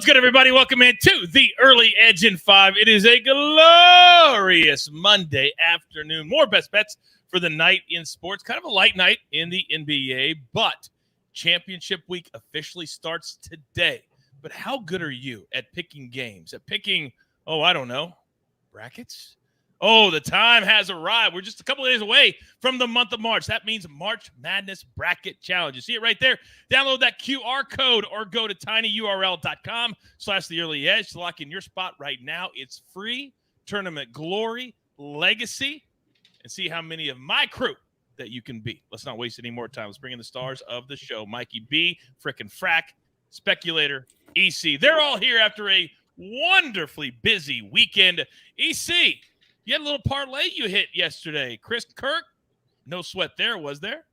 What's good, everybody? Welcome in to the Early Edge in 5. It is a glorious Monday afternoon. More best bets for the night in sports. Kind of a light night in the NBA, but championship week officially starts today. But how good are you at picking games, at picking, brackets? Oh, the time has arrived. We're just a couple of days away from the month of March. That means March Madness Bracket Challenge. You see it right there. Download that QR code or go to tinyurl.com/theearlyedge to lock in your spot right now. It's free. Tournament Glory, Legacy, and see how many of my crew that you can beat. Let's not waste any more time. Let's bring in the stars of the show. Mikey B, Frickin' Frack, Speculator, EC. They're all here after a wonderfully busy weekend. EC, you had a little parlay you hit yesterday. Chris Kirk, no sweat there, was there?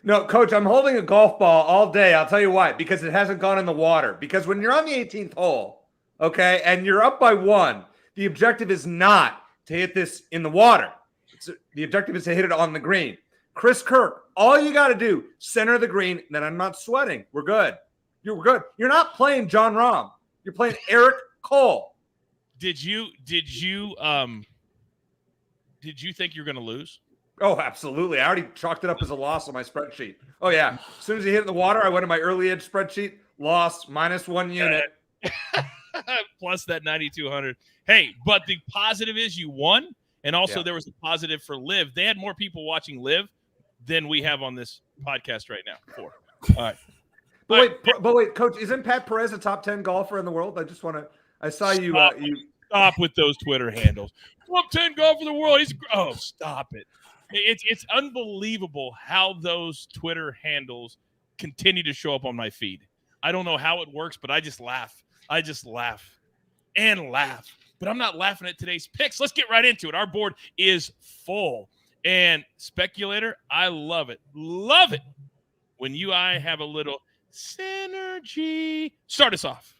No, Coach, I'm holding a golf ball all day. I'll tell you why. Because it hasn't gone in the water. Because when you're on the 18th hole, okay, and you're up by one, the objective is not to hit this in the water. The objective is to hit it on the green. Chris Kirk, all you got to do, center the green, then I'm not sweating. We're good. You're good. You're not playing John Rahm. You're playing Eric Cohen. Did you think you're going to lose? Oh, absolutely. I already chalked it up as a loss on my spreadsheet. Oh, yeah. As soon as he hit in the water, I went to my early edge spreadsheet. Loss, -1 unit. Plus that 9,200. Hey, but the positive is you won. And also there was a positive for Liv. They had more people watching Liv than we have on this podcast right now. 4. All right. But wait, Coach, isn't Pat Perez a top 10 golfer in the world? I saw you. Stop with those Twitter handles. Top 10 golfer in the world. Stop it. It's unbelievable how those Twitter handles continue to show up on my feed. I don't know how it works, but I just laugh. And laugh. But I'm not laughing at today's picks. Let's get right into it. Our board is full. And Speculator, I love it. Love it when I have a little synergy. Start us off.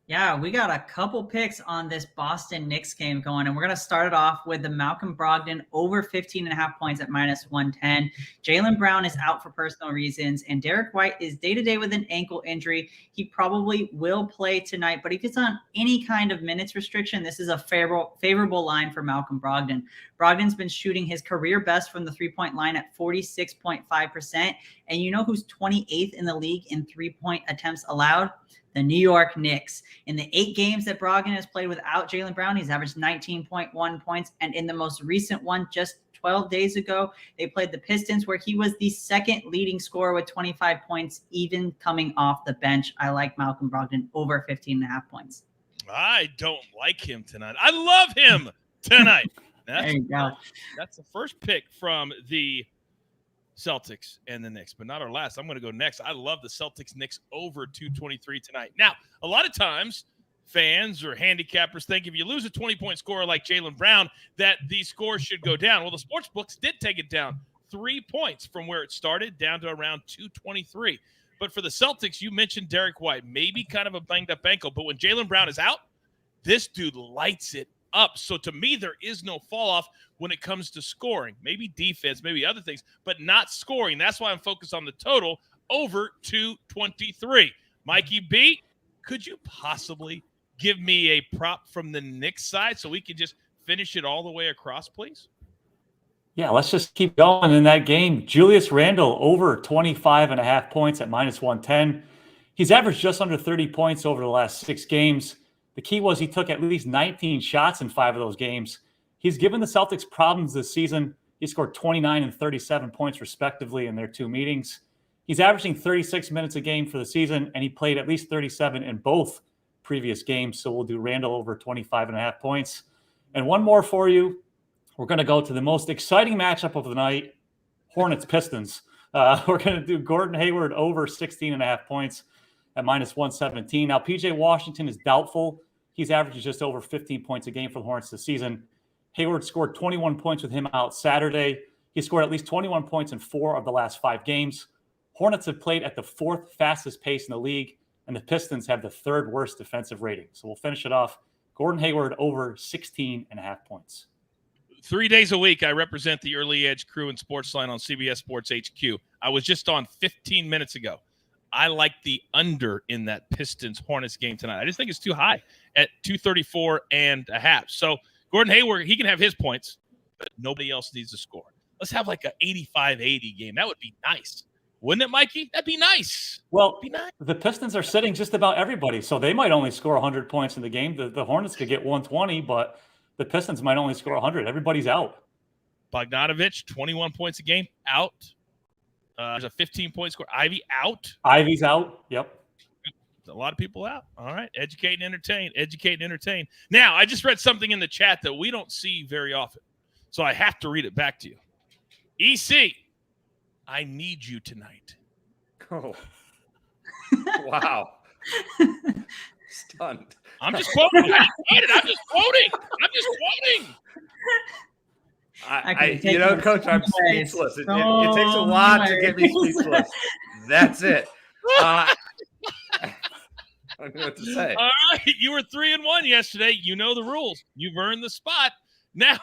Yeah, we got a couple picks on this Boston Knicks game going, and we're going to start it off with the Malcolm Brogdon over 15.5 points at -110. Jaylen Brown is out for personal reasons, and Derek White is day-to-day with an ankle injury. He probably will play tonight, but if it's on any kind of minutes restriction, this is a favorable line for Malcolm Brogdon. Brogdon's been shooting his career best from the three-point line at 46.5%, and you know who's 28th in the league in three-point attempts allowed? The New York Knicks. In the 8 games that Brogdon has played without Jaylen Brown, he's averaged 19.1 points. And in the most recent one, just 12 days ago, they played the Pistons, where he was the second leading scorer with 25 points, even coming off the bench. I like Malcolm Brogdon over 15.5 points. I don't like him tonight. I love him tonight. There you go. That's the first pick from the Celtics and the Knicks, but not our last. I'm going to go next. I love the Celtics-Knicks over 223 tonight. Now, a lot of times fans or handicappers think if you lose a 20-point scorer like Jaylen Brown, that the score should go down. Well, the sports books did take it down 3 points from where it started down to around 223. But for the Celtics, you mentioned Derek White, maybe kind of a banged-up ankle, but when Jaylen Brown is out, this dude lights it up. So to me, there is no fall off when it comes to scoring. Maybe defense, maybe other things, but not scoring. That's why I'm focused on the total over 223. Mikey B, could you possibly give me a prop from the Knicks side so we can just finish it all the way across, please? Yeah, let's just keep going in that game. Julius Randle over 25.5 points at -110. He's averaged just under 30 points over the last 6 games. The key was he took at least 19 shots in 5 of those games. He's given the Celtics problems this season. He scored 29 and 37 points respectively in their 2 meetings. He's averaging 36 minutes a game for the season, and he played at least 37 in both previous games. So we'll do Randle over 25.5 points. And one more for you. We're going to go to the most exciting matchup of the night, Hornets Pistons. We're going to do Gordon Hayward over 16.5 points at -117. Now, PJ Washington is doubtful. He's averaging just over 15 points a game for the Hornets this season. Hayward scored 21 points with him out Saturday. He scored at least 21 points in 4 of the last 5 games. Hornets have played at the 4th fastest pace in the league, and the Pistons have the 3rd worst defensive rating. So we'll finish it off. Gordon Hayward over 16.5 points. 3 days a week, I represent the Early Edge crew and SportsLine on CBS Sports HQ. I was just on 15 minutes ago. I like the under in that Pistons Hornets game tonight. I just think it's too high at 234.5. So Gordon Hayward, he can have his points, but nobody else needs to score. Let's have like an 85-80 game. That would be nice. Wouldn't it, Mikey? That'd be nice. Well, be nice. The Pistons are sitting just about everybody, so they might only score 100 points in the game. The Hornets could get 120, but the Pistons might only score 100. Everybody's out. Bogdanovich, 21 points a game, out. There's a 15-point score. Ivy out. Ivy's out. Yep. A lot of people out. All right. Educate and entertain. Educate and entertain. Now, I just read something in the chat that we don't see very often, so I have to read it back to you. EC, I need you tonight. Oh. Wow. Stunned. I'm just quoting. I'm just quoting. Coach, I'm speechless. It takes a lot to get me speechless. That's it. I don't know what to say. All right. You were 3-1 yesterday. You know the rules. You've earned the spot. Now,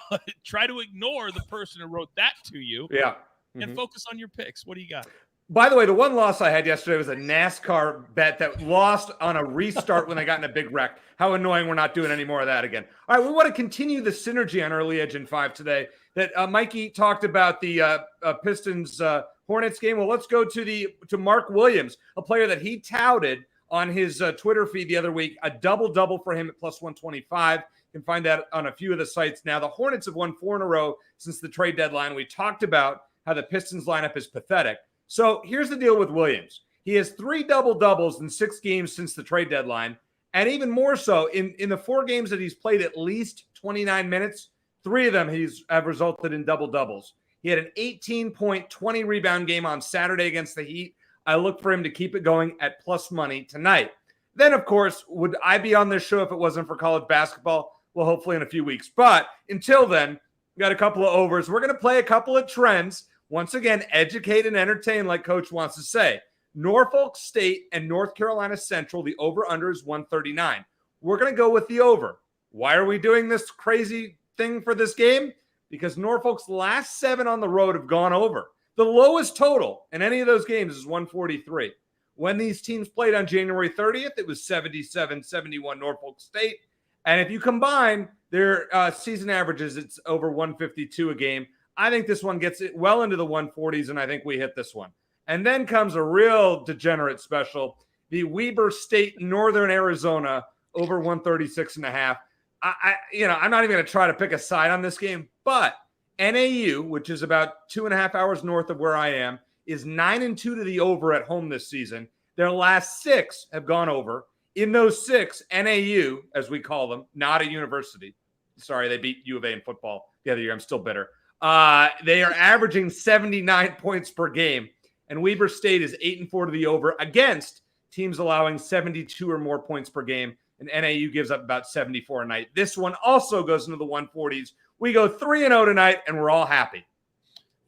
try to ignore the person who wrote that to you. Yeah. And focus on your picks. What do you got? By the way, the one loss I had yesterday was a NASCAR bet that lost on a restart when they got in a big wreck. How annoying we're not doing any more of that again. All right, we want to continue the synergy on Early Edge in 5 today that Mikey talked about the Pistons Hornets game. Well, let's go to Mark Williams, a player that he touted on his Twitter feed the other week, a double-double for him at plus 125. You can find that on a few of the sites. Now, the Hornets have won 4 in a row since the trade deadline. We talked about how the Pistons lineup is pathetic. So here's the deal with Williams. He has 3 double-doubles in 6 games since the trade deadline. And even more so, in the 4 games that he's played at least 29 minutes, 3 of them have resulted in double-doubles. He had an 18-point, 20-rebound game on Saturday against the Heat. I look for him to keep it going at plus money tonight. Then, of course, would I be on this show if it wasn't for college basketball? Well, hopefully in a few weeks. But until then, we got a couple of overs. We're going to play a couple of trends. Once again, educate and entertain, like Coach wants to say. Norfolk State and North Carolina Central, the over-under is 139. We're going to go with the over. Why are we doing this crazy thing for this game? Because Norfolk's last 7 on the road have gone over. The lowest total in any of those games is 143. When these teams played on January 30th, it was 77-71 Norfolk State. And if you combine their season averages, it's over 152 a game. I think this one gets it well into the 140s, and I think we hit this one. And then comes a real degenerate special, the Weber State, Northern Arizona, over 136.5. I'm not even going to try to pick a side on this game, but NAU, which is about 2.5 hours north of where I am, is 9-2 to the over at home this season. Their last 6 have gone over. In those 6, NAU, as we call them, not a university. Sorry, they beat U of A in football the other year. I'm still bitter. They are averaging 79 points per game, and Weber State is 8-4 to the over against teams allowing 72 or more points per game, and NAU gives up about 74 a night. This one also goes into the 140s. We go 3-0 tonight, and we're all happy.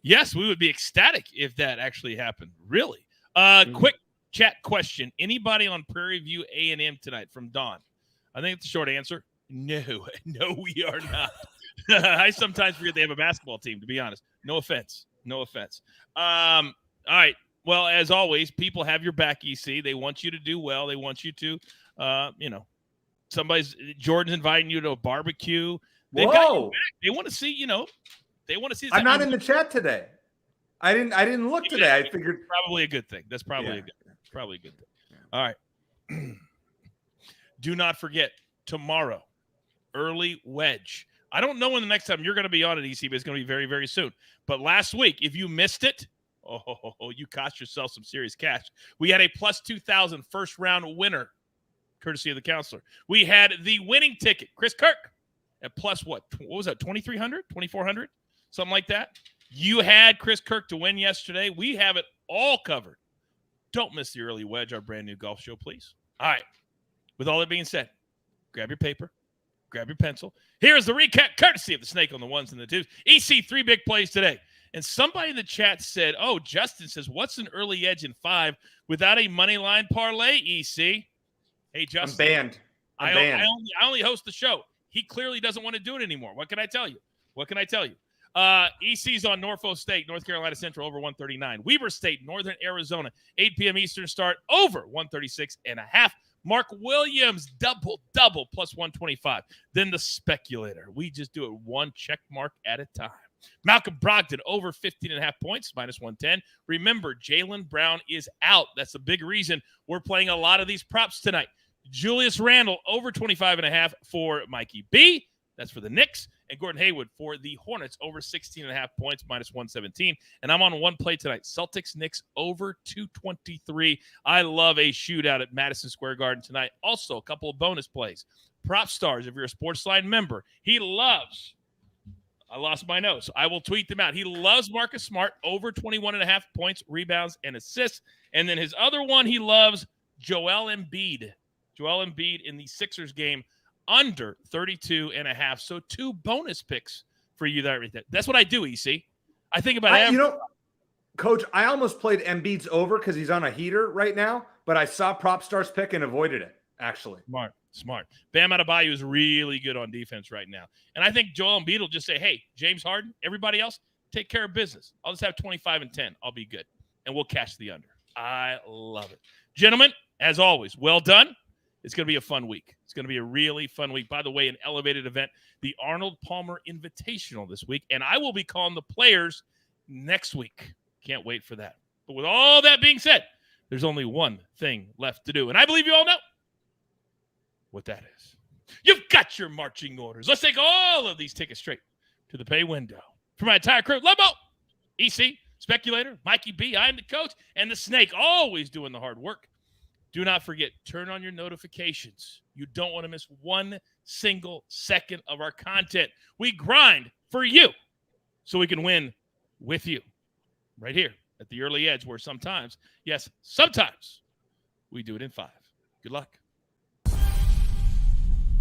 Yes, we would be ecstatic if that actually happened. Really. Quick chat question. Anybody on Prairie View A&M tonight from Don? I think it's a short answer. No, we are not. I sometimes forget they have a basketball team, to be honest. No offense. All right. Well, as always, people have your back, EC. They want you to do well. They want you to, Jordan's inviting you to a barbecue. They've got you back. They want to see, they want to see. I'm not in the chat today. I didn't look today. I figured probably a good thing. That's probably a good thing. All right. Do not forget tomorrow, early wedge. I don't know when the next time you're going to be on at EC, but it's going to be very, very soon. But last week, if you missed it, you cost yourself some serious cash. We had a plus 2,000 first round winner, courtesy of the counselor. We had the winning ticket, Chris Kirk, at plus what was that, 2,300, 2,400, something like that. You had Chris Kirk to win yesterday. We have it all covered. Don't miss the early wedge, our brand new golf show, please. All right. With all that being said, grab your paper, grab your pencil. Here is the recap, courtesy of the snake on the ones and the twos. EC, 3 big plays today. And somebody in the chat said, Justin says, what's an early edge in 5 without a money line parlay, EC? Hey, Justin. I'm banned. I only host the show. He clearly doesn't want to do it anymore. What can I tell you? EC's on Norfolk State, North Carolina Central, over 139. Weber State, Northern Arizona, 8 p.m. Eastern start, over 136.5. Mark Williams, double, plus 125. Then the speculator. We just do it one check mark at a time. Malcolm Brogdon, over 15.5 points, minus 110. Remember, Jaylen Brown is out. That's the big reason we're playing a lot of these props tonight. Julius Randle, over 25.5 for Mikey B. That's for the Knicks. And Gordon Hayward for the Hornets, over 16.5 points, minus 117. And I'm on one play tonight. Celtics, Knicks, over 223. I love a shootout at Madison Square Garden tonight. Also, a couple of bonus plays. Prop Stars, if you're a SportsLine member, he loves – I lost my notes. I will tweet them out. He loves Marcus Smart, over 21.5 points, rebounds, and assists. And then his other one, he loves Joel Embiid. Joel Embiid in the Sixers game, under 32.5. So 2 bonus picks for you there. That's what I do, EC. I think about Coach, I almost played Embiid's over because he's on a heater right now, but I saw Prop Stars pick and avoided it, actually. Smart. Bam Adebayo is really good on defense right now. And I think Joel Embiid will just say, hey, James Harden, everybody else, take care of business. I'll just have 25 and 10. I'll be good. And we'll cash the under. I love it. Gentlemen, as always, well done. It's going to be a fun week. It's going to be a really fun week. By the way, an elevated event, the Arnold Palmer Invitational this week. And I will be calling the players next week. Can't wait for that. But with all that being said, there's only one thing left to do. And I believe you all know what that is. You've got your marching orders. Let's take all of these tickets straight to the pay window. For my entire crew, Lobo, EC, Speculator, Mikey B, I am the coach, and the Snake, always doing the hard work. Do not forget, turn on your notifications. You don't want to miss one single second of our content. We grind for you so we can win with you. Right here at the early edge, where sometimes, yes, sometimes we do it in 5. Good luck.